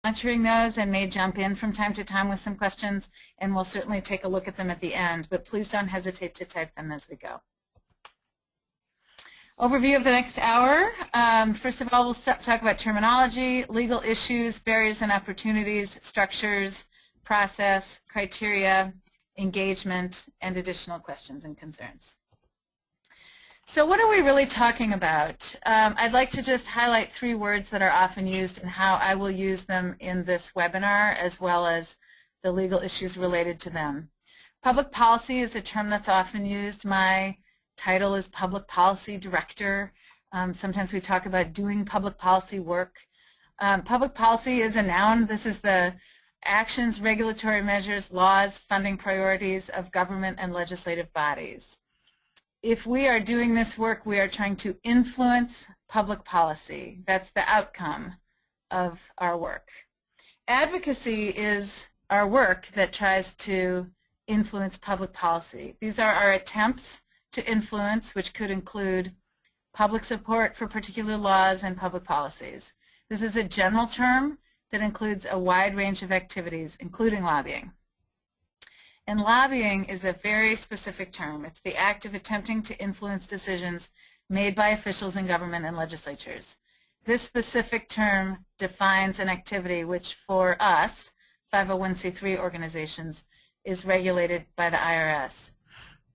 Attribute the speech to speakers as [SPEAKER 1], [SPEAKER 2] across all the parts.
[SPEAKER 1] monitoring those and may jump in from time to time with some questions, and we'll certainly take a look at them at the end, but please don't hesitate to type them as we go. Overview of the next hour. First of all, we'll talk about terminology, legal issues, barriers and opportunities, structures, process, criteria, engagement, and additional questions and concerns. So what are we really talking about? I'd like to just highlight 3 words that are often used and how I will use them in this webinar, as well as the legal issues related to them. Public policy is a term that's often used. My title is Public Policy Director. Sometimes we talk about doing public policy work. Public policy is a noun. This is the actions, regulatory measures, laws, funding priorities of government and legislative bodies. If we are doing this work, we are trying to influence public policy. That's the outcome of our work. Advocacy is our work that tries to influence public policy. These are our attempts to influence, which could include public support for particular laws and public policies. This is a general term that includes a wide range of activities, including lobbying. And lobbying is a very specific term. It's the act of attempting to influence decisions made by officials in government and legislatures. This specific term defines an activity which for us, 501c3 organizations, is regulated by the IRS.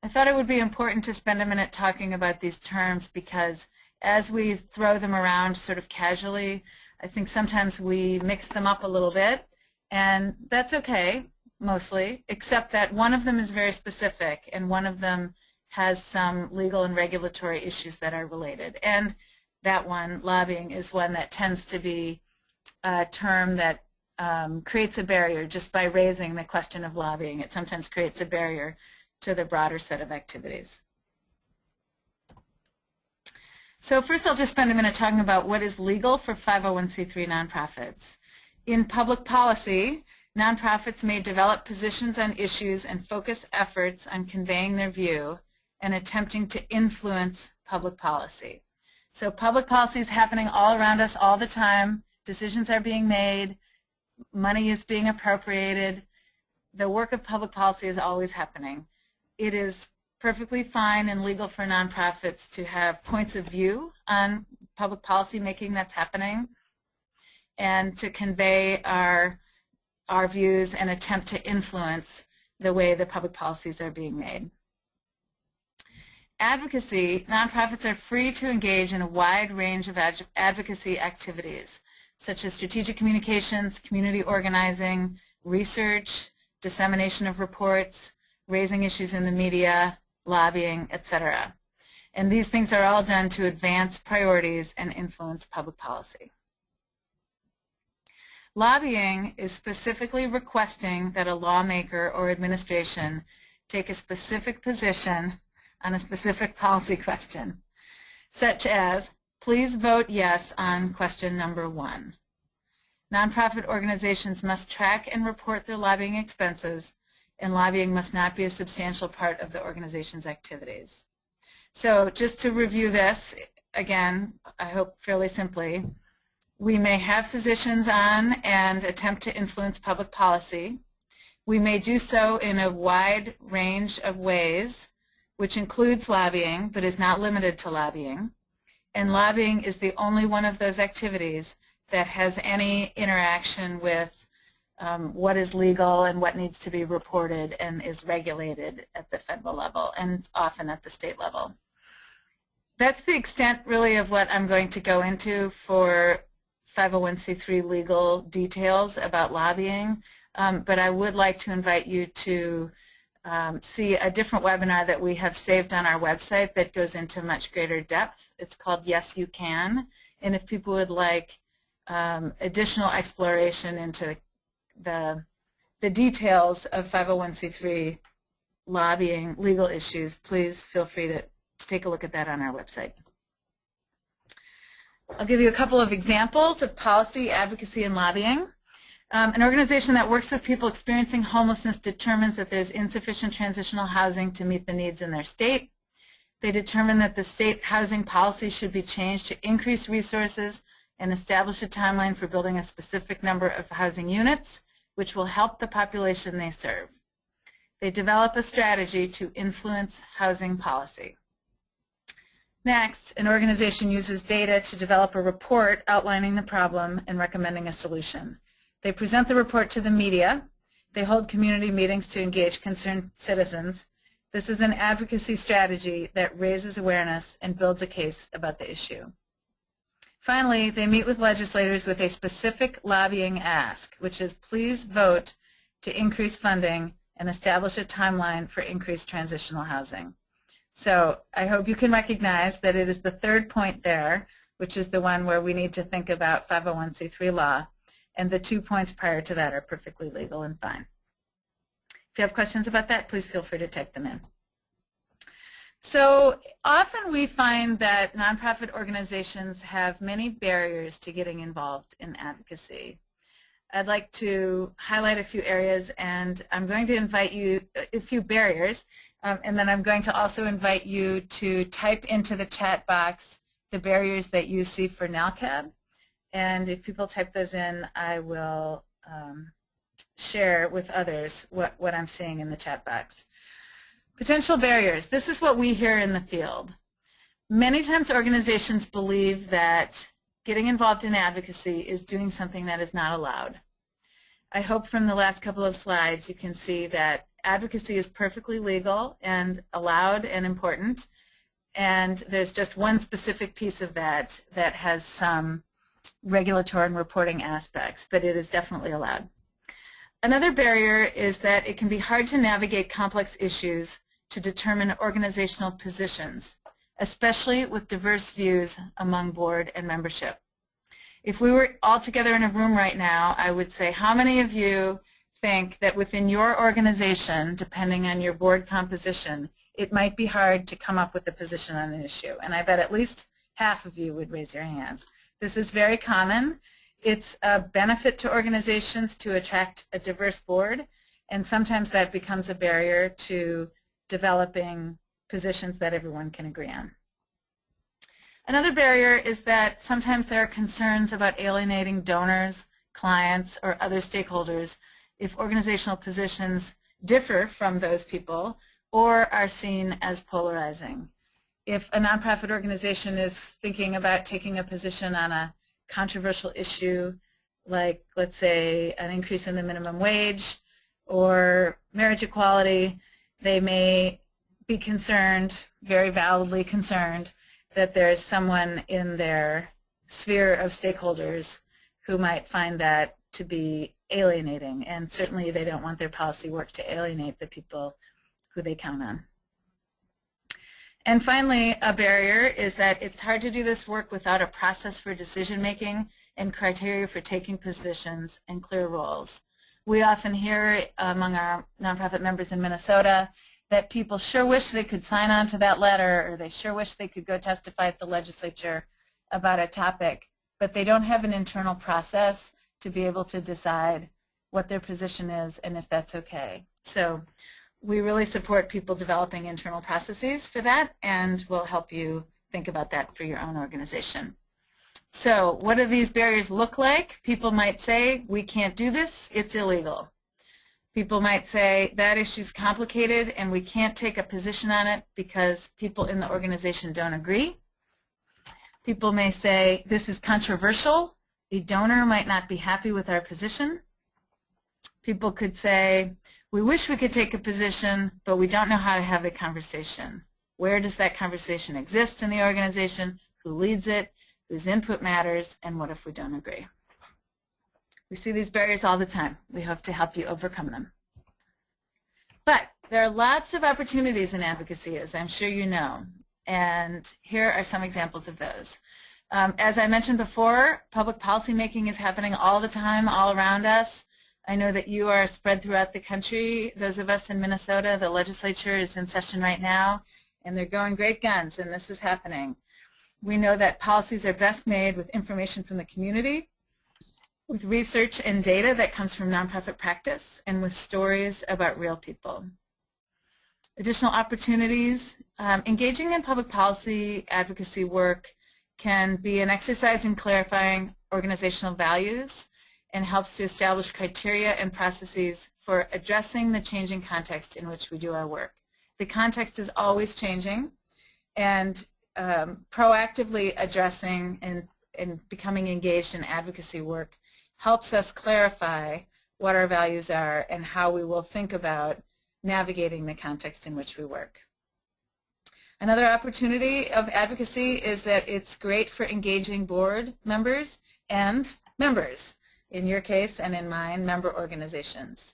[SPEAKER 1] I thought it would be important to spend a minute talking about these terms because as we throw them around sort of casually, I think sometimes we mix them up a little bit, and that's okay. Mostly, except that one of them is very specific and one of them has some legal and regulatory issues that are related. And that one, lobbying, is one that tends to be a term that creates a barrier just by raising the question of lobbying. It sometimes creates a barrier to the broader set of activities. So first I'll just spend a minute talking about what is legal for 501c3 nonprofits. In public policy, nonprofits may develop positions on issues and focus efforts on conveying their view and attempting to influence public policy. So public policy is happening all around us all the time. Decisions are being made. Money is being appropriated. The work of public policy is always happening. It is perfectly fine and legal for nonprofits to have points of view on public policy making that's happening and to convey our views and attempt to influence the way the public policies are being made. Advocacy, nonprofits are free to engage in a wide range of advocacy activities, such as strategic communications, community organizing, research, dissemination of reports, raising issues in the media, lobbying, etc. And these things are all done to advance priorities and influence public policy. Lobbying is specifically requesting that a lawmaker or administration take a specific position on a specific policy question, such as, please vote yes on question number 1. Nonprofit organizations must track and report their lobbying expenses, and lobbying must not be a substantial part of the organization's activities. So just to review this, again, I hope fairly simply, we may have positions on and attempt to influence public policy. We may do so in a wide range of ways, which includes lobbying, but is not limited to lobbying. And lobbying is the only one of those activities that has any interaction with what is legal and what needs to be reported and is regulated at the federal level and often at the state level. That's the extent really of what I'm going to go into for 501c3 legal details about lobbying, but I would like to invite you to see a different webinar that we have saved on our website that goes into much greater depth. It's called Yes You Can, and if people would like additional exploration into the details of 501c3 lobbying legal issues, please feel free to take a look at that on our website. I'll give you a couple of examples of policy, advocacy, and lobbying. An organization that works with people experiencing homelessness determines that there's insufficient transitional housing to meet the needs in their state. They determine that the state housing policy should be changed to increase resources and establish a timeline for building a specific number of housing units, which will help the population they serve. They develop a strategy to influence housing policy. Next, an organization uses data to develop a report outlining the problem and recommending a solution. They present the report to the media. They hold community meetings to engage concerned citizens. This is an advocacy strategy that raises awareness and builds a case about the issue. Finally, they meet with legislators with a specific lobbying ask, which is please vote to increase funding and establish a timeline for increased transitional housing. So I hope you can recognize that it is the third point there, which is the one where we need to think about 501c3 law, and the 2 points prior to that are perfectly legal and fine. If you have questions about that, please feel free to type them in. So often we find that nonprofit organizations have many barriers to getting involved in advocacy. I'd like to highlight a few areas, and I'm going to invite you a few barriers, and then I'm going to also invite you to type into the chat box the barriers that you see for NALCAB. And if people type those in, I will share with others what I'm seeing in the chat box. Potential barriers. This is what we hear in the field. Many times organizations believe that getting involved in advocacy is doing something that is not allowed. I hope from the last couple of slides you can see that advocacy is perfectly legal and allowed and important, and there's just one specific piece of that that has some regulatory and reporting aspects, but it is definitely allowed. Another barrier is that it can be hard to navigate complex issues to determine organizational positions, especially with diverse views among board and membership. If we were all together in a room right now, I would say, how many of you think that within your organization, depending on your board composition, it might be hard to come up with a position on an issue? And I bet at least half of you would raise your hands. This is very common. It's a benefit to organizations to attract a diverse board, and sometimes that becomes a barrier to developing positions that everyone can agree on. Another barrier is that sometimes there are concerns about alienating donors, clients, or other stakeholders if organizational positions differ from those people or are seen as polarizing. If a nonprofit organization is thinking about taking a position on a controversial issue, like, let's say, an increase in the minimum wage or marriage equality, they may be concerned, very validly concerned, that there's someone in their sphere of stakeholders who might find that to be alienating, and certainly they don't want their policy work to alienate the people who they count on. And finally, a barrier is that it's hard to do this work without a process for decision making and criteria for taking positions and clear roles. We often hear among our nonprofit members in Minnesota that people sure wish they could sign on to that letter, or they sure wish they could go testify at the legislature about a topic, but they don't have an internal process to be able to decide what their position is and if that's okay. So we really support people developing internal processes for that, and we'll help you think about that for your own organization. So what do these barriers look like? People might say, we can't do this, it's illegal. People might say, that issue's complicated and we can't take a position on it because people in the organization don't agree. People may say, this is controversial. A donor might not be happy with our position. People could say, we wish we could take a position, but we don't know how to have the conversation. Where does that conversation exist in the organization? Who leads it? Whose input matters? And what if we don't agree? We see these barriers all the time. We hope to help you overcome them. But there are lots of opportunities in advocacy, as I'm sure you know, and here are some examples of those. As I mentioned before, public policy making is happening all the time, all around us. I know that you are spread throughout the country. Those of us in Minnesota, the legislature is in session right now, and they're going great guns, and this is happening. We know that policies are best made with information from the community, with research and data that comes from nonprofit practice, and with stories about real people. Additional opportunities, engaging in public policy advocacy work can be an exercise in clarifying organizational values and helps to establish criteria and processes for addressing the changing context in which we do our work. The context is always changing, and proactively addressing and becoming engaged in advocacy work helps us clarify what our values are and how we will think about navigating the context in which we work. Another opportunity of advocacy is that it's great for engaging board members and members, in your case and in mine, member organizations.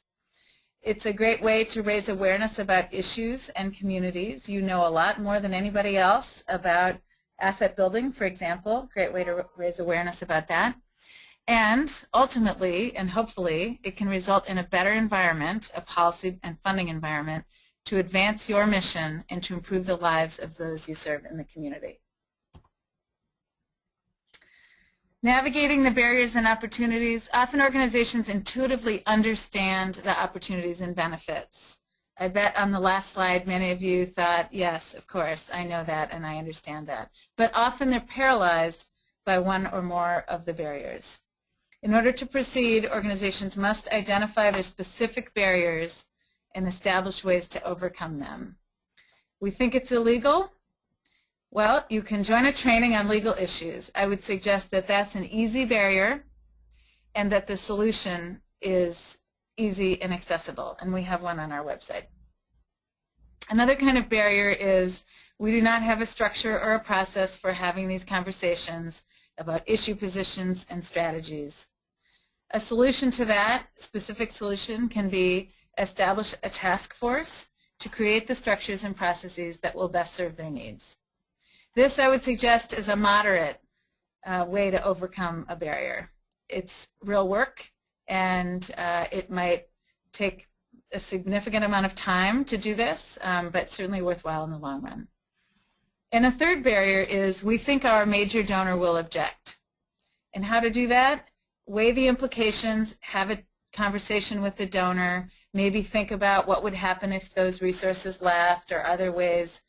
[SPEAKER 1] It's a great way to raise awareness about issues and communities. You know a lot more than anybody else about asset building, for example. Great way to raise awareness about that. And ultimately, and hopefully, it can result in a better environment, a policy and funding environment, to advance your mission and to improve the lives of those you serve in the community. Navigating the barriers and opportunities. Often organizations intuitively understand the opportunities and benefits. I bet on the last slide many of you thought, yes, of course, I know that and I understand that. But often they're paralyzed by one or more of the barriers. In order to proceed, organizations must identify their specific barriers and establish ways to overcome them. We think it's illegal? Well, you can join a training on legal issues. I would suggest that that's an easy barrier and that the solution is easy and accessible, and we have one on our website. Another kind of barrier is we do not have a structure or a process for having these conversations about issue positions and strategies. A solution to that, specific solution, can be establish a task force to create the structures and processes that will best serve their needs. This, I would suggest, is a moderate way to overcome a barrier. It's real work, and it might take a significant amount of time to do this, but certainly worthwhile in the long run. And a third barrier is we think our major donor will object. And how to do that? Weigh the implications, have a conversation with the donor, maybe think about what would happen if those resources left or other ways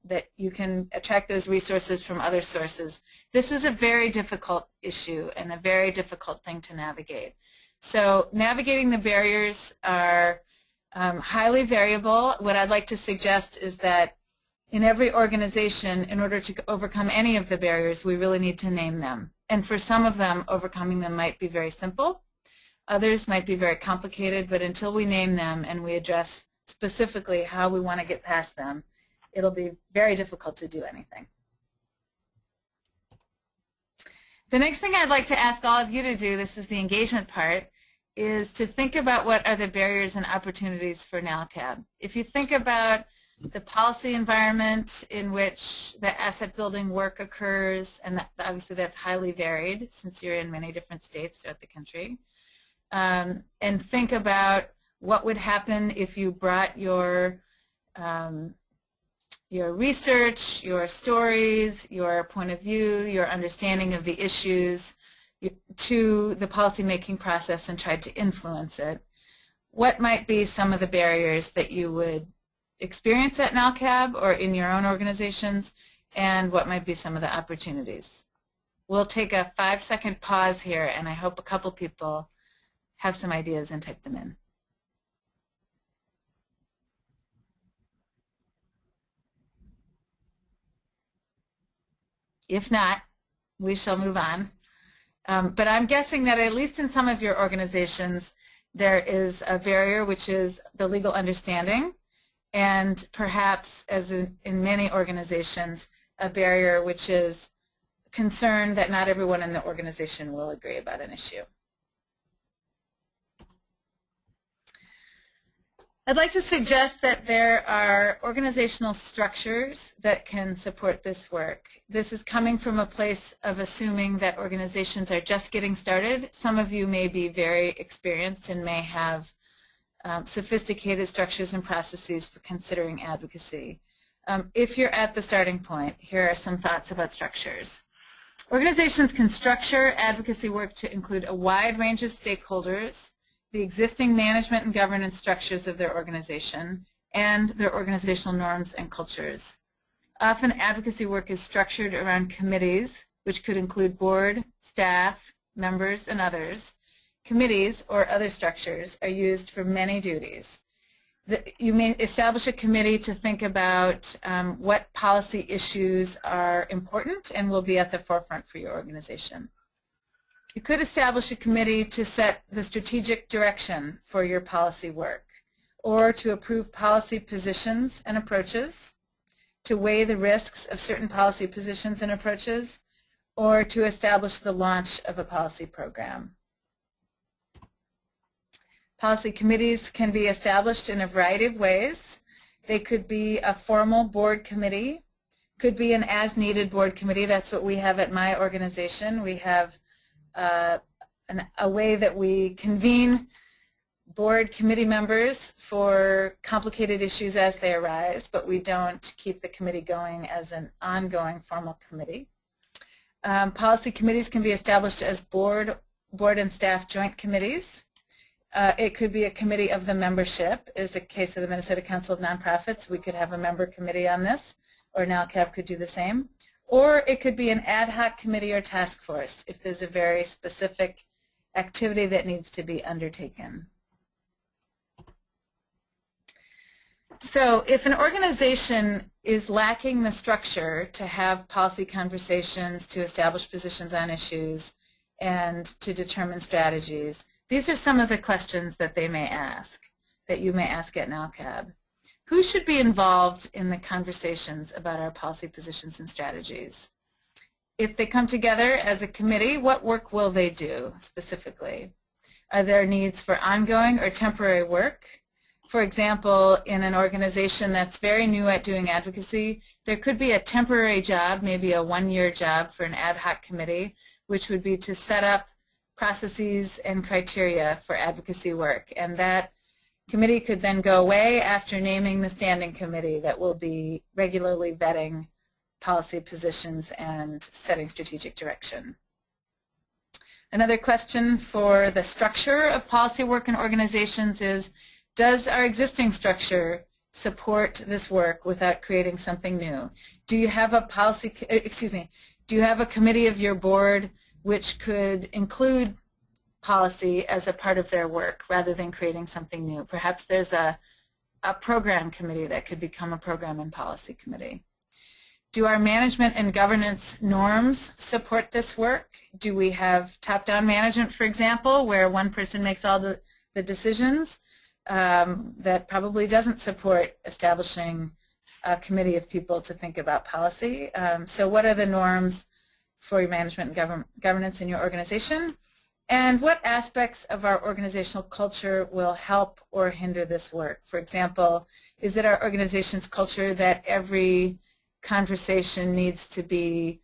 [SPEAKER 1] that you can attract those resources from other sources. This is a very difficult issue and a very difficult thing to navigate. So navigating the barriers are highly variable. What I'd like to suggest is that in every organization, in order to overcome any of the barriers, we really need to name them. And for some of them, overcoming them might be very simple. Others might be very complicated, but until we name them and we address specifically how we want to get past them, it'll be very difficult to do anything. The next thing I'd like to ask all of you to do, this is the engagement part, is to think about what are the barriers and opportunities for NALCAB. If you think about the policy environment in which the asset building work occurs, and obviously that's highly varied since you're in many different states throughout the country, and think about what would happen if you brought your research, your stories, your point of view, your understanding of the issues to the policymaking process and tried to influence it. What might be some of the barriers that you would experience at NALCAB or in your own organizations, and what might be some of the opportunities? We'll take a 5-second pause here, and I hope a couple people have some ideas and type them in. If not, we shall move on. But I'm guessing that at least in some of your organizations, there is a barrier, which is the legal understanding, and perhaps, as in many organizations, a barrier which is concern that not everyone in the organization will agree about an issue. I'd like to suggest that there are organizational structures that can support this work. This is coming from a place of assuming that organizations are just getting started. Some of you may be very experienced and may have sophisticated structures and processes for considering advocacy. If you're at the starting point, here are some thoughts about structures. Organizations can structure advocacy work to include a wide range of stakeholders, the existing management and governance structures of their organization, and their organizational norms and cultures. Often advocacy work is structured around committees, which could include board, staff, members, and others. Committees or other structures are used for many duties. You may establish a committee to think about what policy issues are important and will be at the forefront for your organization. You could establish a committee to set the strategic direction for your policy work, or to approve policy positions and approaches, to weigh the risks of certain policy positions and approaches, or to establish the launch of a policy program. Policy committees can be established in a variety of ways. They could be a formal board committee, could be an as-needed board committee. That's what we have at my organization. We have a way that we convene board committee members for complicated issues as they arise, but we don't keep the committee going as an ongoing formal committee. Policy committees can be established as board and staff joint committees. It could be a committee of the membership. Is the case of the Minnesota Council of Nonprofits. We could have a member committee on this, or NALCAB could do the same. Or it could be an ad hoc committee or task force if there's a very specific activity that needs to be undertaken. So if an organization is lacking the structure to have policy conversations, to establish positions on issues, and to determine strategies, these are some of the questions that they may ask, that you may ask at NALCAB. Who should be involved in the conversations about our policy positions and strategies? If they come together as a committee, what work will they do specifically? Are there needs for ongoing or temporary work? For example, in an organization that's very new at doing advocacy, there could be a temporary job, maybe a one-year job for an ad hoc committee, which would be to set up processes and criteria for advocacy work. And that committee could then go away after naming the standing committee that will be regularly vetting policy positions and setting strategic direction. Another question for the structure of policy work in organizations is, does our existing structure support this work without creating something new? Do you have a policy, do you have a committee of your board which could include policy as a part of their work rather than creating something new? Perhaps there's a program committee that could become a program and policy committee. Do our management and governance norms support this work? Do we have top-down management, for example, where one person makes all the decisions? That probably doesn't support establishing a committee of people to think about policy. So what are the norms for your management and governance in your organization? And what aspects of our organizational culture will help or hinder this work? For example, is it our organization's culture that every conversation needs to be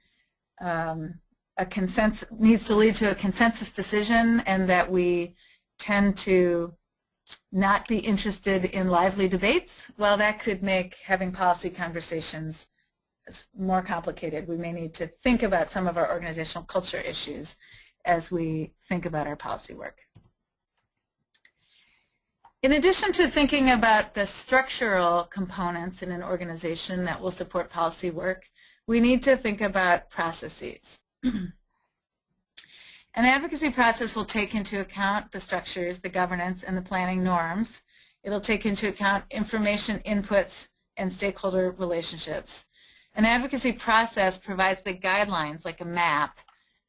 [SPEAKER 1] needs to lead to a consensus decision, and that we tend to not be interested in lively debates? Well, that could make having policy conversations more complicated. We may need to think about some of our organizational culture issues as we think about our policy work. In addition to thinking about the structural components in an organization that will support policy work, we need to think about processes. An advocacy process will take into account the structures, the governance, and the planning norms. It'll take into account information inputs and stakeholder relationships. An advocacy process provides the guidelines, like a map,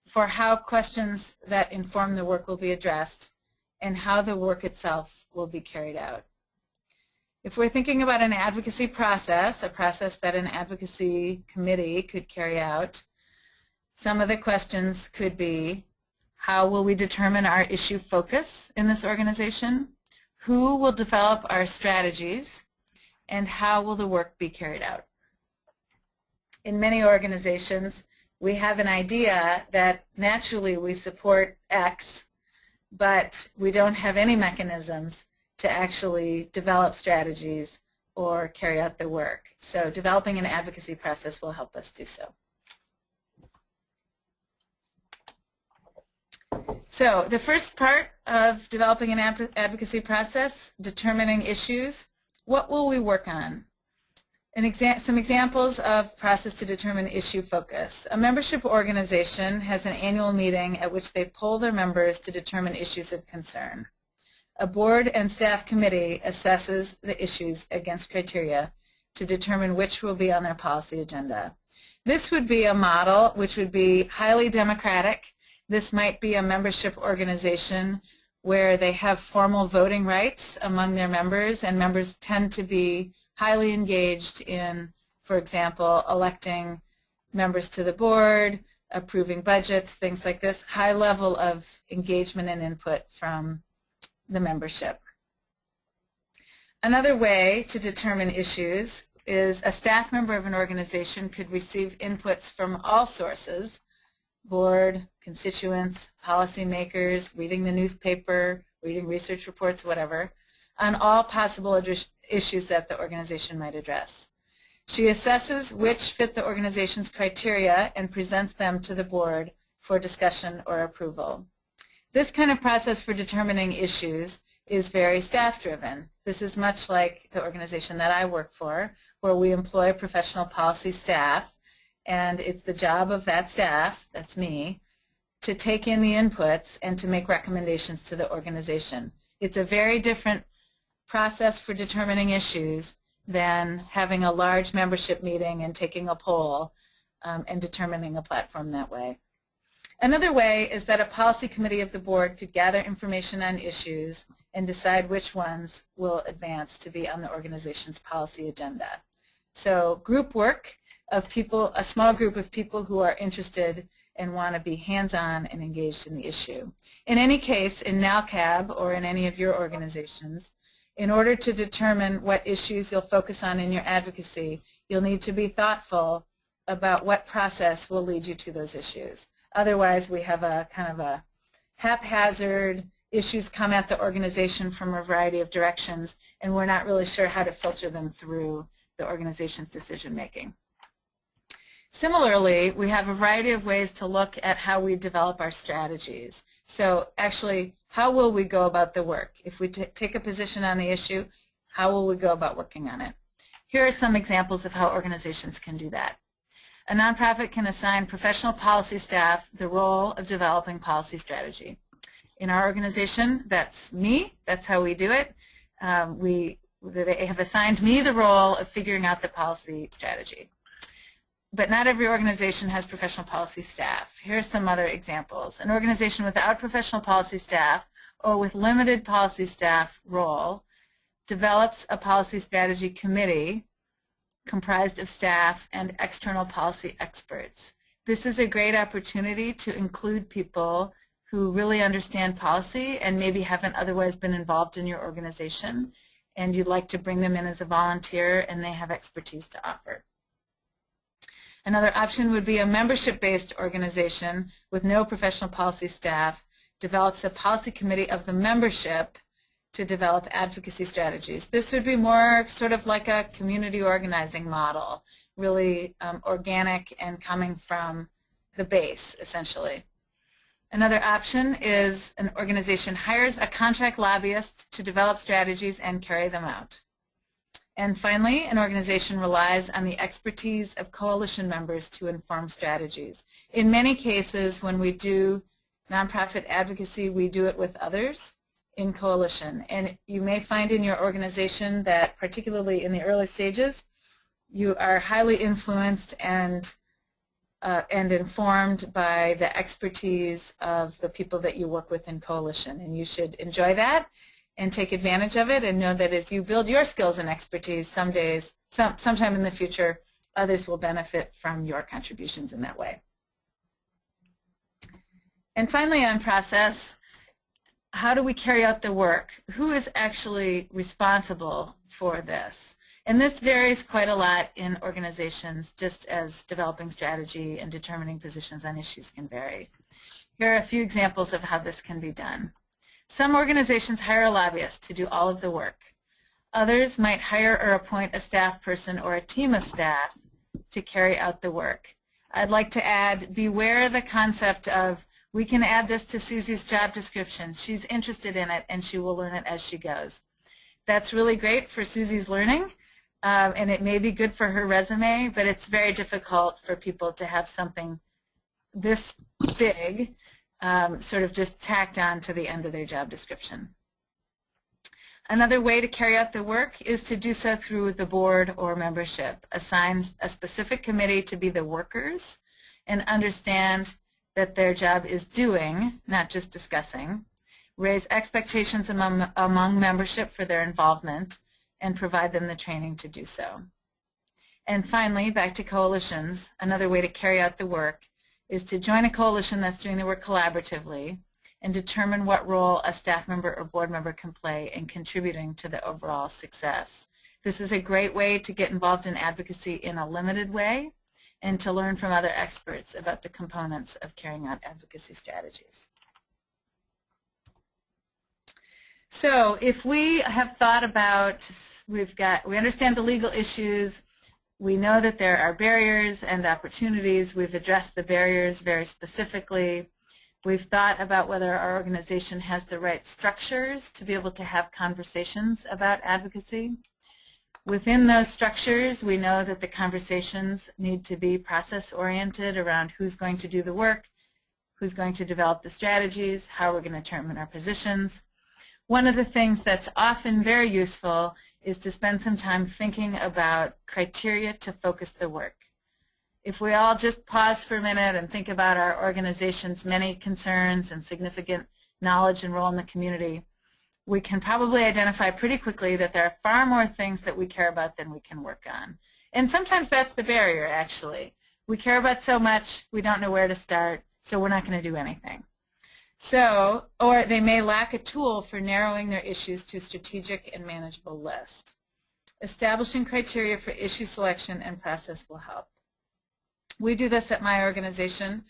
[SPEAKER 1] for how questions that inform the work will be addressed and how the work itself will be carried out. If we're thinking about an advocacy process, a process that an advocacy committee could carry out, some of the questions could be, how will we determine our issue focus in this organization? Who will develop our strategies? And how will the work be carried out? In many organizations, we have an idea that naturally we support X, but we don't have any mechanisms to actually develop strategies or carry out the work. So developing an advocacy process will help us do so. So the first part of developing an advocacy process, determining issues. What will we work on? Some examples of process to determine issue focus. A membership organization has an annual meeting at which they poll their members to determine issues of concern. A board and staff committee assesses the issues against criteria to determine which will be on their policy agenda. This would be a model which would be highly democratic. This might be a membership organization where they have formal voting rights among their members, and members tend to be highly engaged in, for example, electing members to the board, approving budgets, things like this, high level of engagement and input from the membership. Another way to determine issues is a staff member of an organization could receive inputs from all sources, board, constituents, policymakers, reading the newspaper, reading research reports, whatever, on all possible issues that the organization might address. She assesses which fit the organization's criteria and presents them to the board for discussion or approval. This kind of process for determining issues is very staff-driven. This is much like the organization that I work for, where we employ professional policy staff, and it's the job of that staff, that's me, to take in the inputs and to make recommendations to the organization. It's a very different process for determining issues than having a large membership meeting and taking a poll and determining a platform that way. Another way is that a policy committee of the board could gather information on issues and decide which ones will advance to be on the organization's policy agenda. So group work of people, a small group of people who are interested and want to be hands-on and engaged in the issue. In any case, in NALCAB or in any of your organizations, in order to determine what issues you'll focus on in your advocacy, you'll need to be thoughtful about what process will lead you to those issues. Otherwise, we have a kind of a haphazard, issues come at the organization from a variety of directions, and we're not really sure how to filter them through the organization's decision making. Similarly, we have a variety of ways to look at how we develop our strategies. So actually, how will we go about the work? If we take a position on the issue, how will we go about working on it? Here are some examples of how organizations can do that. A nonprofit can assign professional policy staff the role of developing policy strategy. In our organization, that's me. That's how we do it. They have assigned me the role of figuring out the policy strategy. But not every organization has professional policy staff. Here are some other examples. An organization without professional policy staff or with limited policy staff role develops a policy strategy committee comprised of staff and external policy experts. This is a great opportunity to include people who really understand policy and maybe haven't otherwise been involved in your organization, and you'd like to bring them in as a volunteer and they have expertise to offer. Another option would be a membership-based organization with no professional policy staff develops a policy committee of the membership to develop advocacy strategies. This would be more sort of like a community organizing model, really organic and coming from the base, essentially. Another option is an organization hires a contract lobbyist to develop strategies and carry them out. And finally, an organization relies on the expertise of coalition members to inform strategies. In many cases, when we do nonprofit advocacy, we do it with others in coalition. And you may find in your organization that, particularly in the early stages, you are highly influenced and informed by the expertise of the people that you work with in coalition. And you should enjoy that and take advantage of it and know that as you build your skills and expertise, sometime in the future, others will benefit from your contributions in that way. And finally, on process, how do we carry out the work? Who is actually responsible for this? And this varies quite a lot in organizations, just as developing strategy and determining positions on issues can vary. Here are a few examples of how this can be done. Some organizations hire a lobbyist to do all of the work. Others might hire or appoint a staff person or a team of staff to carry out the work. I'd like to add, beware the concept of, we can add this to Susie's job description. She's interested in it and she will learn it as she goes. That's really great for Susie's learning, and it may be good for her resume, but it's very difficult for people to have something this big sort of just tacked on to the end of their job description. Another way to carry out the work is to do so through the board or membership. Assign a specific committee to be the workers and understand that their job is doing, not just discussing. Raise expectations among membership for their involvement and provide them the training to do so. And finally, back to coalitions, another way to carry out the work is to join a coalition that's doing the work collaboratively and determine what role a staff member or board member can play in contributing to the overall success. This is a great way to get involved in advocacy in a limited way and to learn from other experts about the components of carrying out advocacy strategies. So if we have thought about, we understand the legal issues, we know that there are barriers and opportunities, we've addressed the barriers very specifically, we've thought about whether our organization has the right structures to be able to have conversations about advocacy. Within those structures, we know that the conversations need to be process-oriented around who's going to do the work, who's going to develop the strategies, how we're going to determine our positions. One of the things that's often very useful is to spend some time thinking about criteria to focus the work. If we all just pause for a minute and think about our organization's many concerns and significant knowledge and role in the community, we can probably identify pretty quickly that there are far more things that we care about than we can work on. And sometimes that's the barrier, actually. We care about so much, we don't know where to start, so we're not going to do anything. So, or they may lack a tool for narrowing their issues to a strategic and manageable list. Establishing criteria for issue selection and process will help. We do this at my organization.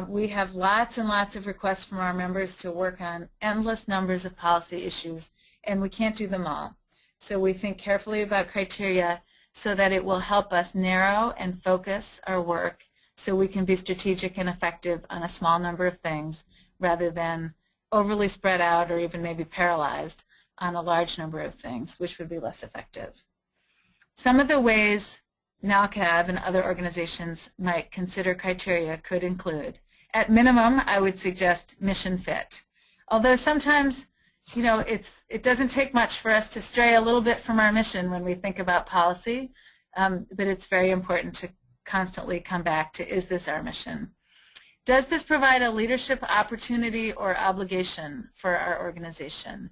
[SPEAKER 1] We have lots and lots of requests from our members to work on endless numbers of policy issues, and we can't do them all. So we think carefully about criteria so that it will help us narrow and focus our work so we can be strategic and effective on a small number of things rather than overly spread out or even maybe paralyzed on a large number of things, which would be less effective. Some of the ways NALCAB and other organizations might consider criteria could include, at minimum, I would suggest mission fit. Although sometimes, you know, it doesn't take much for us to stray a little bit from our mission when we think about policy, but it's very important to constantly come back to, is this our mission? Does this provide a leadership opportunity or obligation for our organization?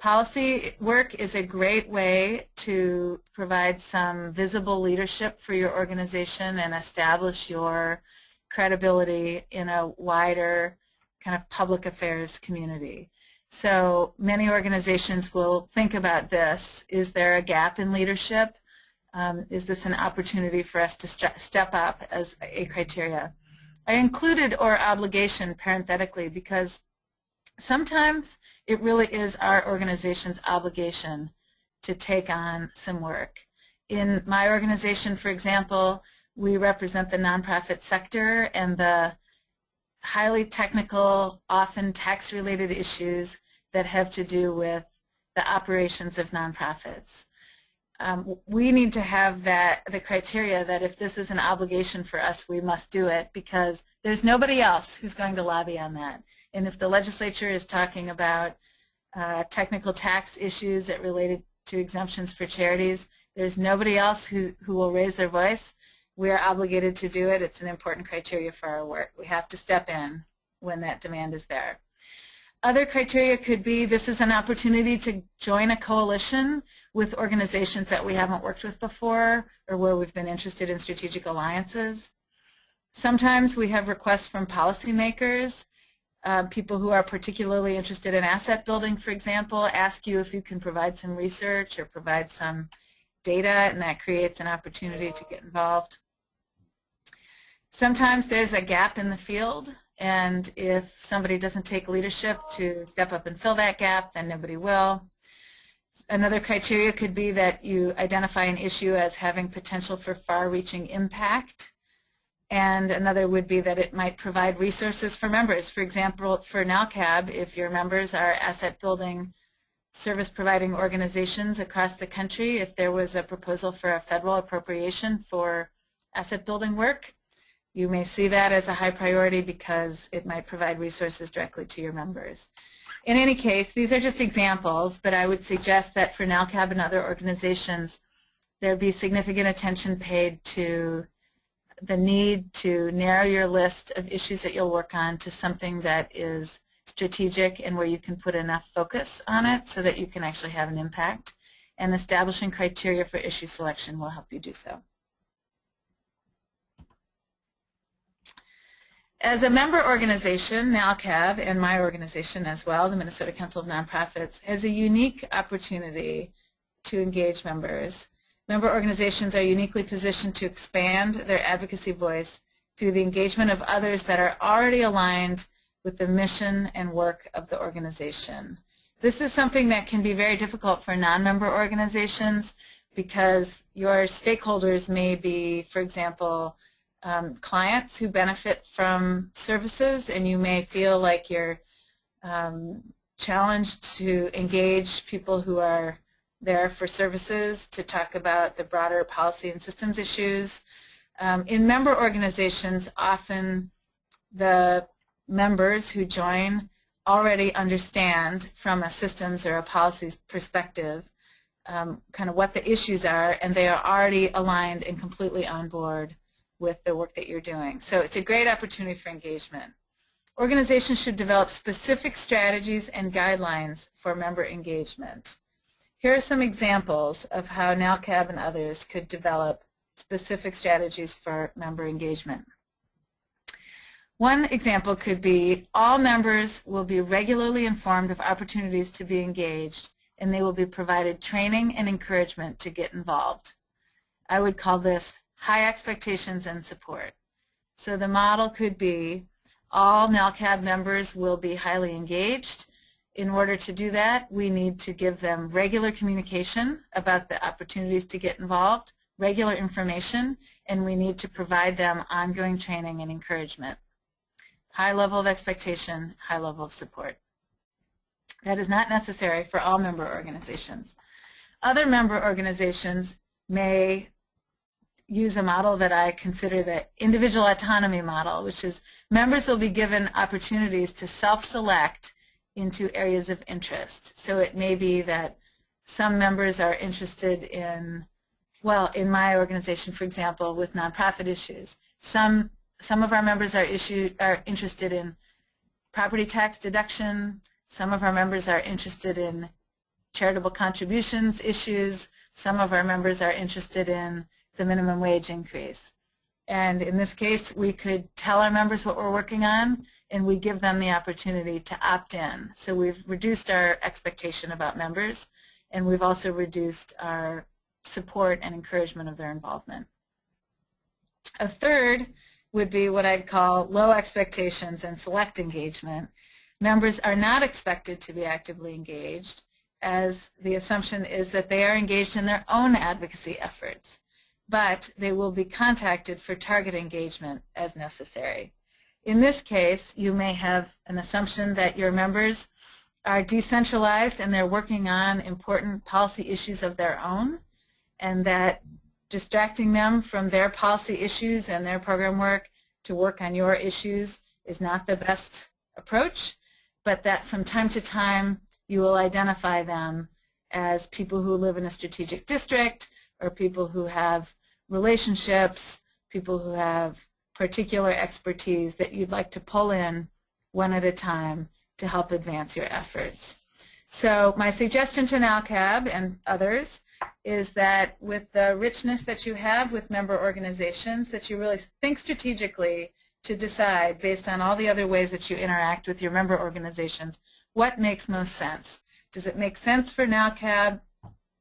[SPEAKER 1] Policy work is a great way to provide some visible leadership for your organization and establish your credibility in a wider kind of public affairs community. So many organizations will think about this. Is there a gap in leadership? Is this an opportunity for us to step up as a criteria? I included or obligation parenthetically because sometimes it really is our organization's obligation to take on some work. In my organization, for example, we represent the nonprofit sector and the highly technical, often tax-related issues that have to do with the operations of nonprofits. We need to have the criteria that if this is an obligation for us, we must do it because there's nobody else who's going to lobby on that. And if the legislature is talking about technical tax issues that related to exemptions for charities, there's nobody else who will raise their voice. We are obligated to do it. It's an important criteria for our work. We have to step in when that demand is there. Other criteria could be this is an opportunity to join a coalition with organizations that we haven't worked with before or where we've been interested in strategic alliances. Sometimes we have requests from policymakers, people who are particularly interested in asset building, for example, ask you if you can provide some research or provide some data, and that creates an opportunity to get involved. Sometimes there's a gap in the field, and if somebody doesn't take leadership to step up and fill that gap, then nobody will. Another criteria could be that you identify an issue as having potential for far-reaching impact, and another would be that it might provide resources for members. For example, for NALCAB, if your members are asset building service providing organizations across the country if there was a proposal for a federal appropriation for asset building work. You may see that as a high priority because it might provide resources directly to your members. In any case, these are just examples, but I would suggest that for NALCAB and other organizations, there be significant attention paid to the need to narrow your list of issues that you'll work on to something that is strategic and where you can put enough focus on it so that you can actually have an impact. And establishing criteria for issue selection will help you do so. As a member organization, NALCAB, and my organization as well, the Minnesota Council of Nonprofits, has a unique opportunity to engage members. Member organizations are uniquely positioned to expand their advocacy voice through the engagement of others that are already aligned with the mission and work of the organization. This is something that can be very difficult for non-member organizations because your stakeholders may be, for example, clients who benefit from services, and you may feel like you're challenged to engage people who are there for services to talk about the broader policy and systems issues. In member organizations, often the members who join already understand from a systems or a policies perspective kind of what the issues are, and they are already aligned and completely on board with the work that you're doing. So it's a great opportunity for engagement. Organizations should develop specific strategies and guidelines for member engagement. Here are some examples of how NALCAB and others could develop specific strategies for member engagement. One example could be all members will be regularly informed of opportunities to be engaged, and they will be provided training and encouragement to get involved. I would call this high expectations and support. So the model could be all NALCAB members will be highly engaged. In order to do that, we need to give them regular communication about the opportunities to get involved, regular information, and we need to provide them ongoing training and encouragement. High level of expectation, high level of support. That is not necessary for all member organizations. Other member organizations may use a model that I consider the individual autonomy model, which is members will be given opportunities to self-select into areas of interest. So it may be that some members are interested in, well, in my organization, for example, with nonprofit issues. Some of our members are interested in property tax deduction. Some of our members are interested in charitable contributions issues. Some of our members are interested in the minimum wage increase. And in this case, we could tell our members what we're working on, and we give them the opportunity to opt in. So we've reduced our expectation about members, and we've also reduced our support and encouragement of their involvement. A third would be what I'd call low expectations and select engagement. Members are not expected to be actively engaged, as the assumption is that they are engaged in their own advocacy efforts, but they will be contacted for target engagement as necessary. In this case, you may have an assumption that your members are decentralized and they're working on important policy issues of their own, and that distracting them from their policy issues and their program work to work on your issues is not the best approach, but that from time to time you will identify them as people who live in a strategic district or people who have relationships, people who have particular expertise that you'd like to pull in one at a time to help advance your efforts. So my suggestion to NALCAB and others is that with the richness that you have with member organizations, that you really think strategically to decide, based on all the other ways that you interact with your member organizations, what makes most sense. Does it make sense for NALCAB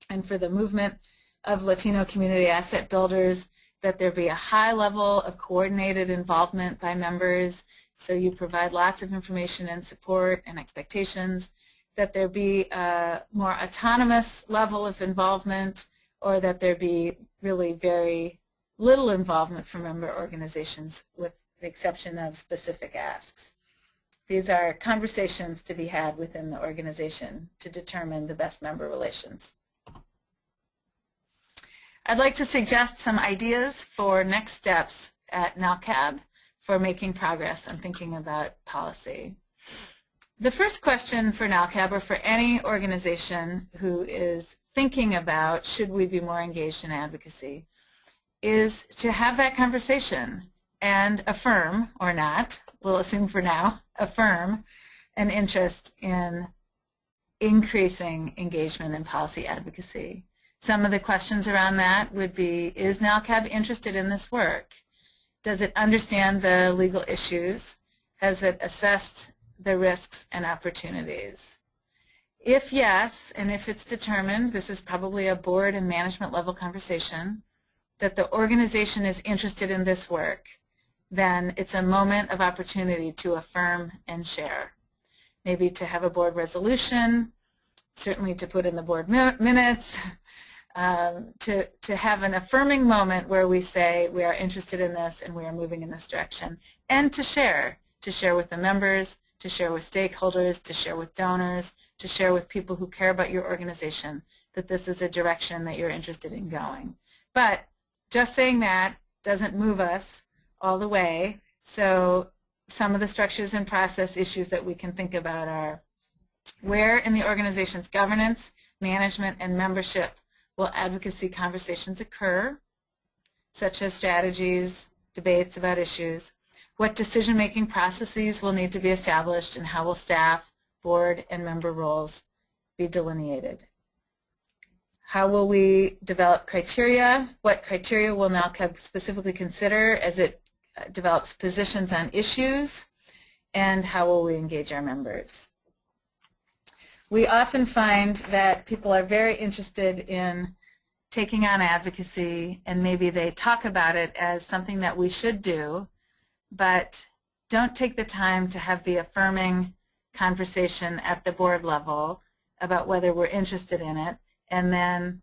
[SPEAKER 1] and for the movement of Latino community asset builders that there be a high level of coordinated involvement by members, so you provide lots of information and support and expectations, that there be a more autonomous level of involvement, or that there be really very little involvement from member organizations with the exception of specific asks? These are conversations to be had within the organization to determine the best member relations. I'd like to suggest some ideas for next steps at NALCAB for making progress on thinking about policy. The first question for NALCAB, or for any organization who is thinking about should we be more engaged in advocacy, is to have that conversation and affirm, or not, we'll assume for now, affirm an interest in increasing engagement in policy advocacy. Some of the questions around that would be, is NALCAB interested in this work? Does it understand the legal issues? Has it assessed the risks and opportunities? If yes, and if it's determined, this is probably a board and management level conversation, that the organization is interested in this work, then it's a moment of opportunity to affirm and share. Maybe to have a board resolution, certainly to put in the board minutes, to have an affirming moment where we say we are interested in this and we are moving in this direction, and to share with the members, to share with stakeholders, to share with donors, to share with people who care about your organization that this is a direction that you're interested in going. But just saying that doesn't move us all the way, so some of the structures and process issues that we can think about are, where in the organization's governance, management, and membership will advocacy conversations occur, such as strategies, debates about issues? What decision-making processes will need to be established, and how will staff, board, and member roles be delineated? How will we develop criteria? What criteria will NALCAB specifically consider as it develops positions on issues? And how will we engage our members? We often find that people are very interested in taking on advocacy, and maybe they talk about it as something that we should do, but don't take the time to have the affirming conversation at the board level about whether we're interested in it, and then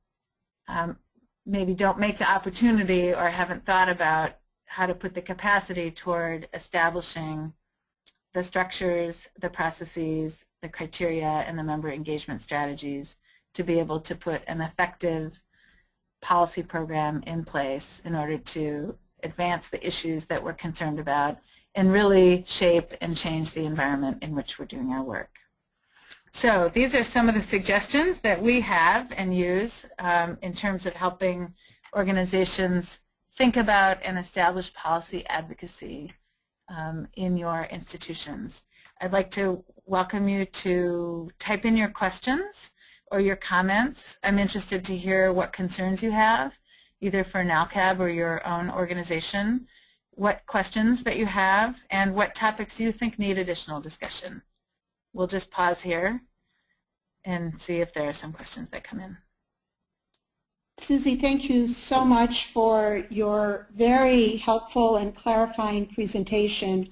[SPEAKER 1] maybe don't make the opportunity or haven't thought about how to put the capacity toward establishing the structures, the processes, the criteria, and the member engagement strategies to be able to put an effective policy program in place in order to advance the issues that we're concerned about and really shape and change the environment in which we're doing our work. So these are some of the suggestions that we have and use in terms of helping organizations think about and establish policy advocacy in your institutions. I'd like to welcome you to type in your questions or your comments. I'm interested to hear what concerns you have, either for NALCAB or your own organization, what questions that you have, and what topics you think need additional discussion. We'll just pause here and see if there are some questions that come in.
[SPEAKER 2] Susie, thank you so much for your very helpful and clarifying presentation.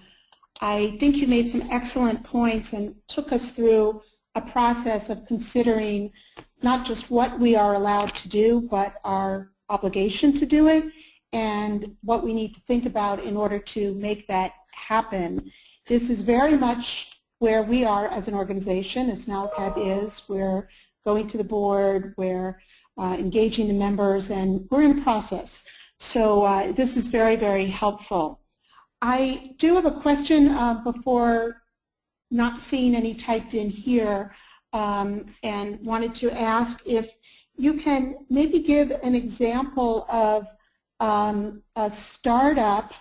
[SPEAKER 2] I think you made some excellent points and took us through a process of considering not just what we are allowed to do, but our obligation to do it and what we need to think about in order to make that happen. This is very much where we are as an organization, as NALCAB is. We're going to the board, we're engaging the members, and we're in a process. So this is very, very helpful. I do have a question before not seeing any typed in here, and wanted to ask if you can maybe give an example of a startup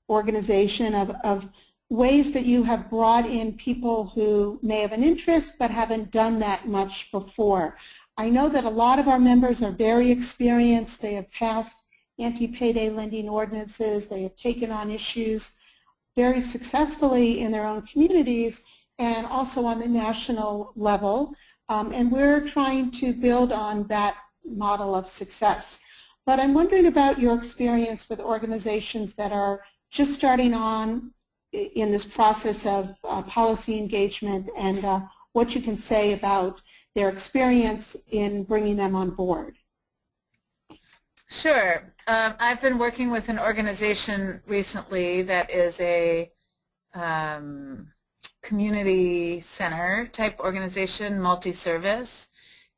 [SPEAKER 2] organization of ways that you have brought in people who may have an interest but haven't done that much before. I know that a lot of our members are very experienced. They have passed anti-payday lending ordinances. They have taken on issues very successfully in their own communities and also on the national level. And we're trying to build on that model of success. But I'm wondering about your experience with organizations that are just starting on in this process of policy engagement, and what you can say about their experience in bringing them on board.
[SPEAKER 1] Sure. I've been working with an organization recently that is a community center type organization, multi-service,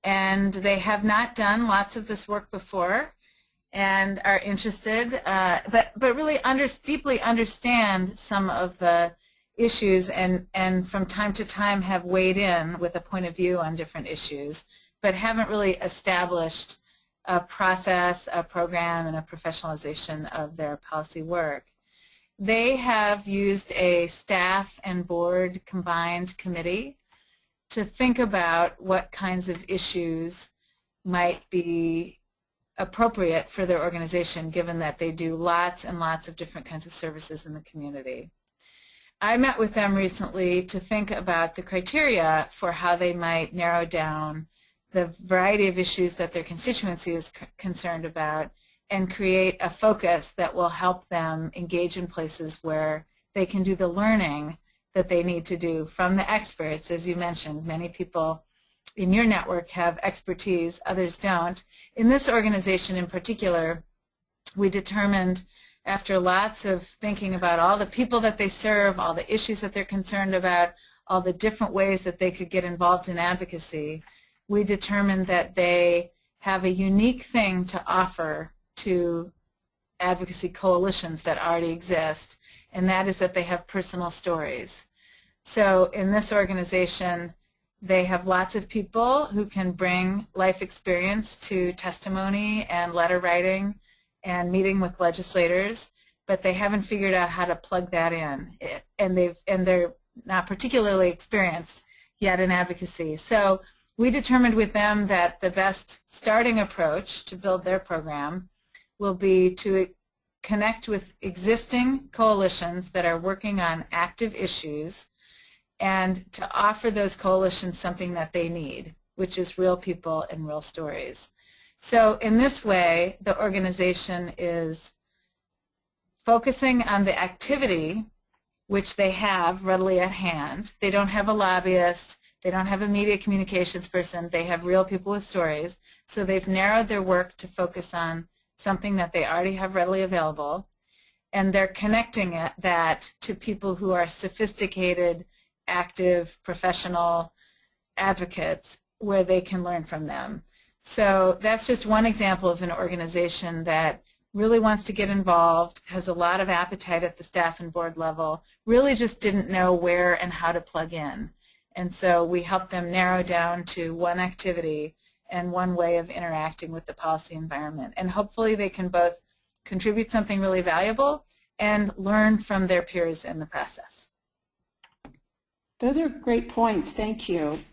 [SPEAKER 1] and they have not done lots of this work before and are interested, but really deeply understand some of the issues and from time to time have weighed in with a point of view on different issues, but haven't really established a process, a program, and a professionalization of their policy work. They have used a staff and board combined committee to think about what kinds of issues might be appropriate for their organization, given that they do lots and lots of different kinds of services in the community. I met with them recently to think about the criteria for how they might narrow down the variety of issues that their constituency is concerned about and create a focus that will help them engage in places where they can do the learning that they need to do from the experts. As you mentioned, many people in your network have expertise, others don't. In this organization in particular, we determined after lots of thinking about all the people that they serve, all the issues that they're concerned about, all the different ways that they could get involved in advocacy, we determined that they have a unique thing to offer to advocacy coalitions that already exist, and that is that they have personal stories. So in this organization, they have lots of people who can bring life experience to testimony and letter writing and meeting with legislators, but they haven't figured out how to plug that in, and they're not particularly experienced yet in advocacy. So we determined with them that the best starting approach to build their program will be to connect with existing coalitions that are working on active issues and to offer those coalitions something that they need, which is real people and real stories. So in this way, the organization is focusing on the activity which they have readily at hand. They don't have a lobbyist. They don't have a media communications person. They have real people with stories. So they've narrowed their work to focus on something that they already have readily available, and they're connecting that to people who are sophisticated, active, professional advocates where they can learn from them. So that's just one example of an organization that really wants to get involved, has a lot of appetite at the staff and board level, really just didn't know where and how to plug in. And so we helped them narrow down to one activity and one way of interacting with the policy environment. And hopefully they can both contribute something really valuable and learn from their peers in the process.
[SPEAKER 2] Those are great points. Thank you.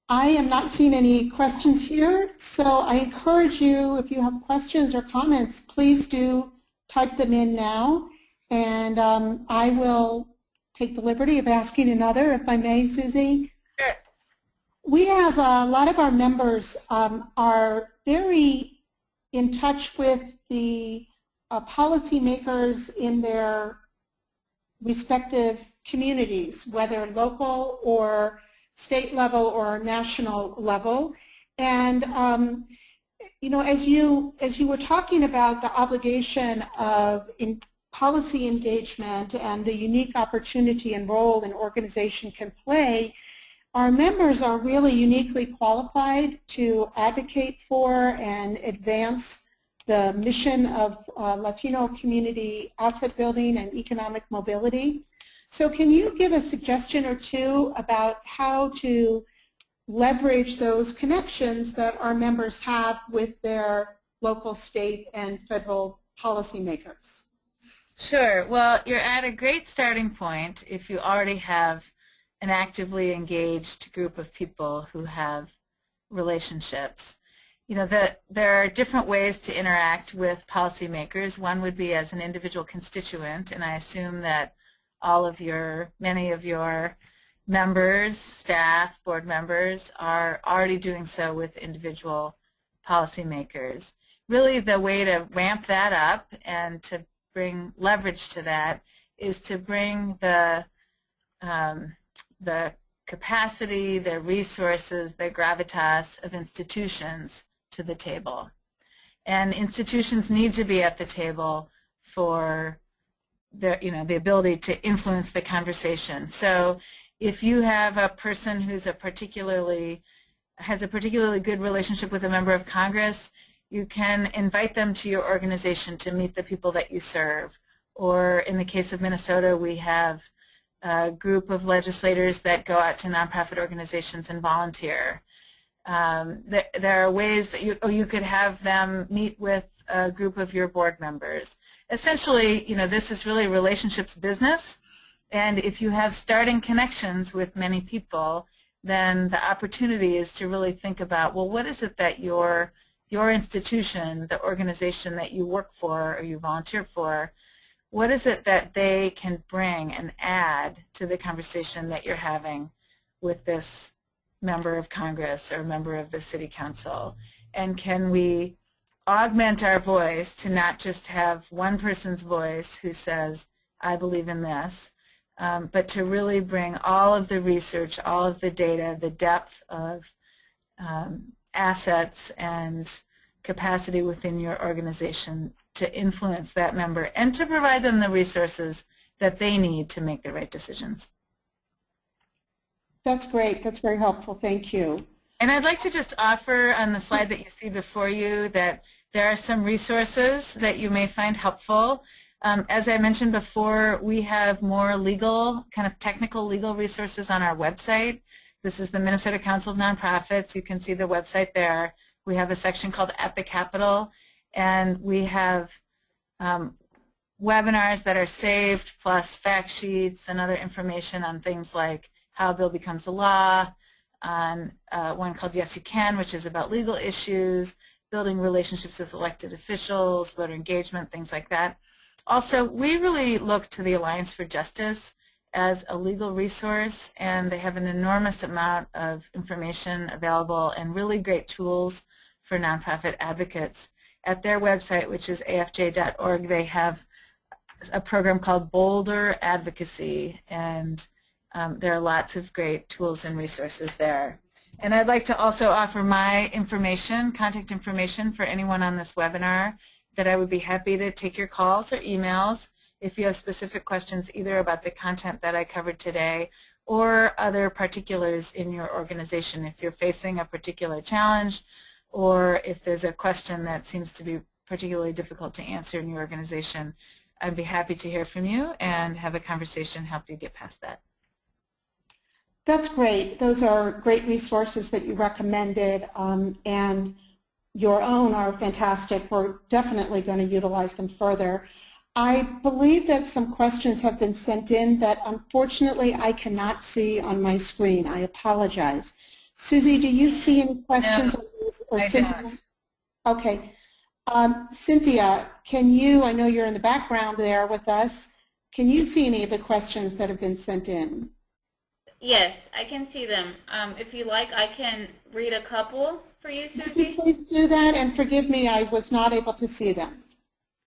[SPEAKER 2] I am not seeing any questions here, so I encourage you, if you have questions or comments, please do type them in now, and I will take the liberty of asking another, if I may, Susie.
[SPEAKER 1] Sure.
[SPEAKER 2] We have a lot of our members are very in touch with the policymakers in their respective communities, whether local or state level or national level. And you know, as you were talking about the obligation of policy engagement and the unique opportunity and role an organization can play, our members are really uniquely qualified to advocate for and advance the mission of Latino community asset building and economic mobility. So can you give a suggestion or two about how to leverage those connections that our members have with their local, state, and federal policymakers?
[SPEAKER 1] Sure. Well, you're at a great starting point if you already have an actively engaged group of people who have relationships. You know, there are different ways to interact with policymakers. One would be as an individual constituent, and I assume that many of your members, staff, board members are already doing so with individual policymakers. Really the way to ramp that up and to bring leverage to that is to bring the capacity, the resources, the gravitas of institutions to the table. And institutions need to be at the table for the ability to influence the conversation. So If you have a person who's has a particularly good relationship with a member of Congress, you can invite them to your organization to meet the people that you serve. Or in the case of Minnesota, we have a group of legislators that go out to nonprofit organizations and volunteer. There are ways that you could have them meet with a group of your board members. Essentially, this is really relationships business, and if you have starting connections with many people, then the opportunity is to really think about, well, what is it that your institution, the organization that you work for or you volunteer for, what is it that they can bring and add to the conversation that you're having with this member of Congress or member of the City Council? And can we augment our voice to not just have one person's voice who says, I believe in this, but to really bring all of the research, all of the data, the depth of assets and capacity within your organization to influence that member and to provide them the resources that they need to make the right decisions.
[SPEAKER 2] That's great. That's very helpful. Thank you.
[SPEAKER 1] And I'd like to just offer on the slide that you see before you that there are some resources that you may find helpful. As I mentioned before, we have more legal, kind of technical legal resources on our website. This is the Minnesota Council of Nonprofits. You can see the website there. We have a section called At the Capitol, and we have webinars that are saved, plus fact sheets and other information on things like how a bill becomes a law, on one called Yes You Can, which is about legal issues, building relationships with elected officials, voter engagement, things like that. Also, we really look to the Alliance for Justice as a legal resource, and they have an enormous amount of information available and really great tools for nonprofit advocates. At their website, which is afj.org, they have a program called Boulder Advocacy, and there are lots of great tools and resources there. And I'd like to also offer my information, contact information for anyone on this webinar, that I would be happy to take your calls or emails if you have specific questions either about the content that I covered today or other particulars in your organization. If you're facing a particular challenge or if there's a question that seems to be particularly difficult to answer in your organization, I'd be happy to hear from you and have a conversation, help you get past that.
[SPEAKER 2] That's great. Those are great resources that you recommended, and your own are fantastic. We're definitely going to utilize them further. I believe that some questions have been sent in that unfortunately I cannot see on my screen. I apologize. Susie, do you see any questions?
[SPEAKER 1] No,
[SPEAKER 2] or
[SPEAKER 1] I don't.
[SPEAKER 2] Okay. Cynthia, can you, I know you're in the background there with us, can you see any of the questions that have been sent in?
[SPEAKER 3] Yes, I can see them. If you like, I can read a couple for you, Susie.
[SPEAKER 2] Would you please do that? And forgive me, I was not able to see them.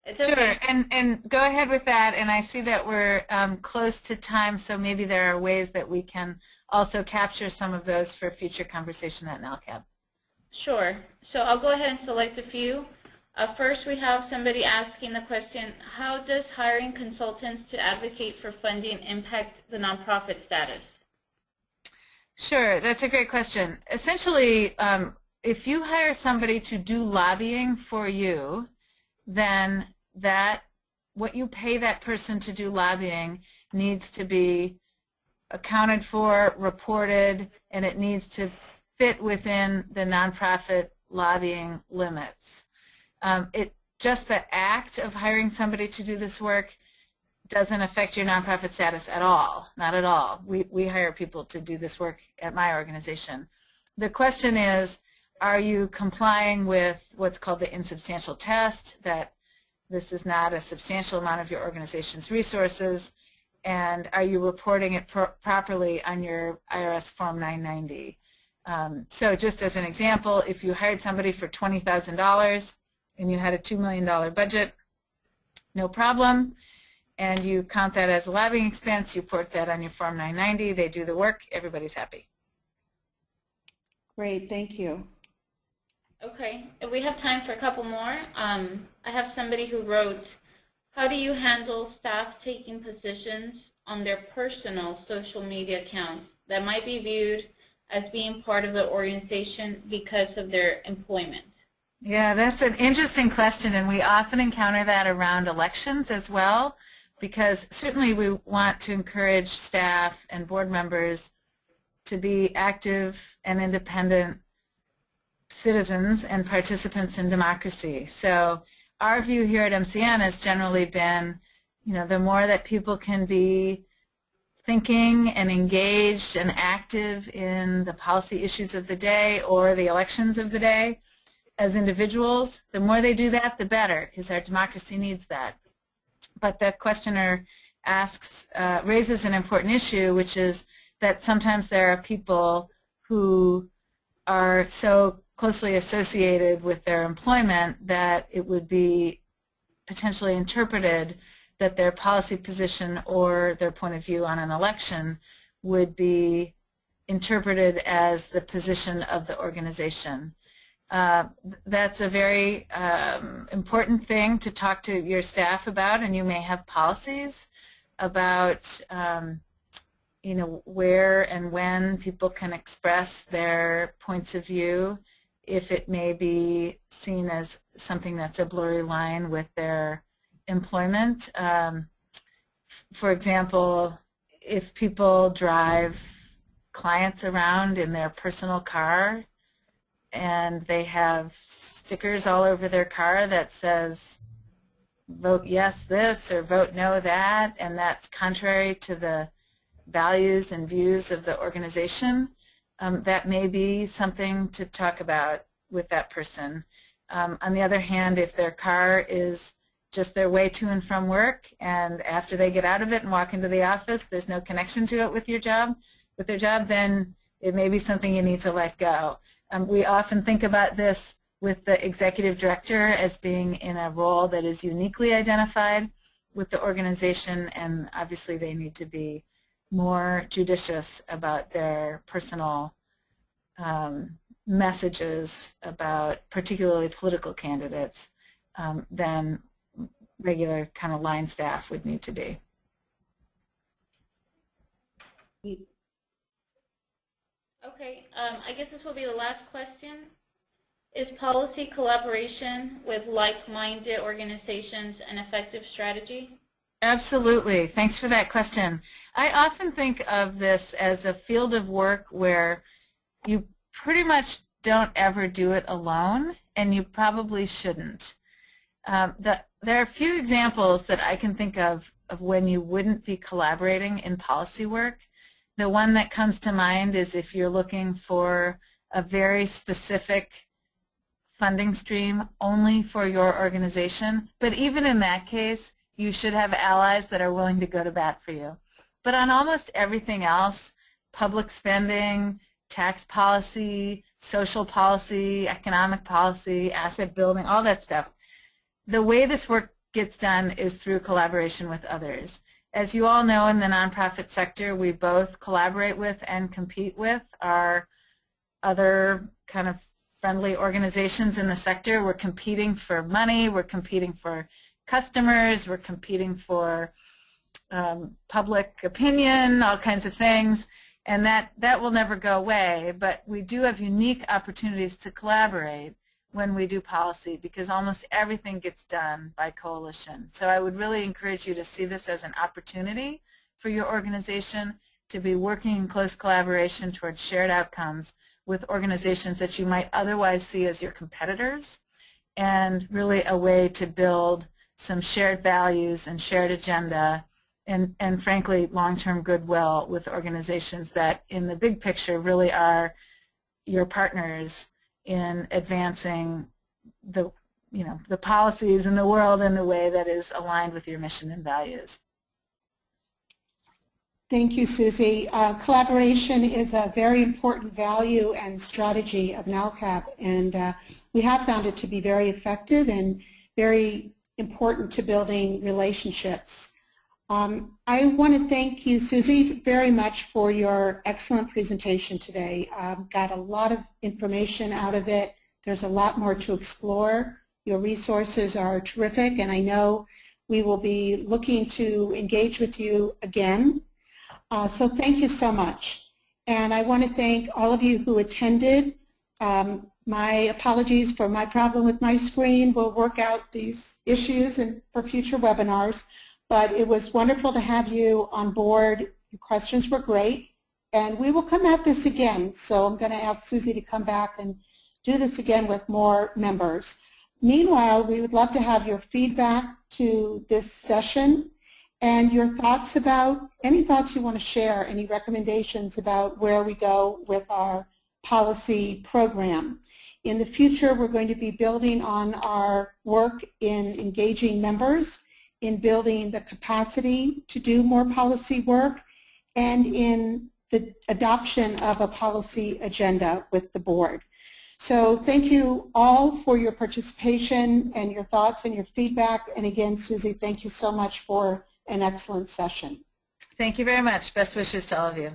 [SPEAKER 3] It's okay.
[SPEAKER 1] Sure, and go ahead with that. And I see that we're close to time, so maybe there are ways that we can also capture some of those for future conversation at NALCAB.
[SPEAKER 3] Sure. So I'll go ahead and select a few. First, we have somebody asking the question, how does hiring consultants to advocate for funding impact the nonprofit status?
[SPEAKER 1] Sure, that's a great question. Essentially, if you hire somebody to do lobbying for you, then what you pay that person to do lobbying needs to be accounted for, reported, and it needs to fit within the nonprofit lobbying limits. Just the act of hiring somebody to do this work doesn't affect your nonprofit status at all, not at all. We hire people to do this work at my organization. The question is, are you complying with what's called the insubstantial test, that this is not a substantial amount of your organization's resources, and are you reporting it properly on your IRS Form 990? So just as an example, if you hired somebody for $20,000 and you had a $2 million budget, no problem. And you count that as a lobbying expense, you report that on your Form 990, they do the work, everybody's happy.
[SPEAKER 2] Great, thank you.
[SPEAKER 3] Okay, if we have time for a couple more. I have somebody who wrote, how do you handle staff taking positions on their personal social media accounts that might be viewed as being part of the organization because of their employment?
[SPEAKER 1] Yeah, that's an interesting question, and we often encounter that around elections as well, because certainly we want to encourage staff and board members to be active and independent citizens and participants in democracy. So our view here at MCN has generally been, the more that people can be thinking and engaged and active in the policy issues of the day or the elections of the day as individuals, the more they do that, the better, because our democracy needs that. But the questioner raises an important issue, which is that sometimes there are people who are so closely associated with their employment that it would be potentially interpreted that their policy position or their point of view on an election would be interpreted as the position of the organization. That's a very important thing to talk to your staff about, and you may have policies about where and when people can express their points of view, if it may be seen as something that's a blurry line with their employment. For example, if people drive clients around in their personal car and they have stickers all over their car that says vote yes this or vote no that, and that's contrary to the values and views of the organization, that may be something to talk about with that person. On the other hand, if their car is just their way to and from work, and after they get out of it and walk into the office, there's no connection to it with their job, then it may be something you need to let go. We often think about this with the executive director as being in a role that is uniquely identified with the organization, and obviously they need to be more judicious about their personal messages about particularly political candidates than regular kind of line staff would need to be.
[SPEAKER 3] Okay, I guess this will be the last question. Is policy collaboration with like-minded organizations an effective strategy?
[SPEAKER 1] Absolutely. Thanks for that question. I often think of this as a field of work where you pretty much don't ever do it alone, and you probably shouldn't. There are a few examples that I can think of when you wouldn't be collaborating in policy work. The one that comes to mind is if you're looking for a very specific funding stream only for your organization, but even in that case, you should have allies that are willing to go to bat for you. But on almost everything else, public spending, tax policy, social policy, economic policy, asset building, all that stuff, the way this work gets done is through collaboration with others. As you all know, in the nonprofit sector, we both collaborate with and compete with our other kind of friendly organizations in the sector. We're competing for money, we're competing for customers, we're competing for public opinion, all kinds of things, and that will never go away, but we do have unique opportunities to collaborate when we do policy, because almost everything gets done by coalition. So I would really encourage you to see this as an opportunity for your organization to be working in close collaboration towards shared outcomes with organizations that you might otherwise see as your competitors, and really a way to build some shared values and shared agenda and frankly long-term goodwill with organizations that in the big picture really are your partners in advancing the policies in the world in the way that is aligned with your mission and values.
[SPEAKER 2] Thank you, Susie. Collaboration is a very important value and strategy of NALCAB, and we have found it to be very effective and very important to building relationships. I want to thank you, Susie, very much for your excellent presentation today. Got a lot of information out of it. There's a lot more to explore. Your resources are terrific, and I know we will be looking to engage with you again. So thank you so much. And I want to thank all of you who attended. My apologies for my problem with my screen. We'll work out these issues for future webinars. But it was wonderful to have you on board. Your questions were great. And we will come at this again. So I'm going to ask Susie to come back and do this again with more members. Meanwhile, we would love to have your feedback to this session and your thoughts about, any thoughts you want to share, any recommendations about where we go with our policy program. In the future, we're going to be building on our work in engaging members, in building the capacity to do more policy work, and in the adoption of a policy agenda with the board. So thank you all for your participation and your thoughts and your feedback. And again, Susie, thank you so much for an excellent session.
[SPEAKER 1] Thank you very much. Best wishes to all of you.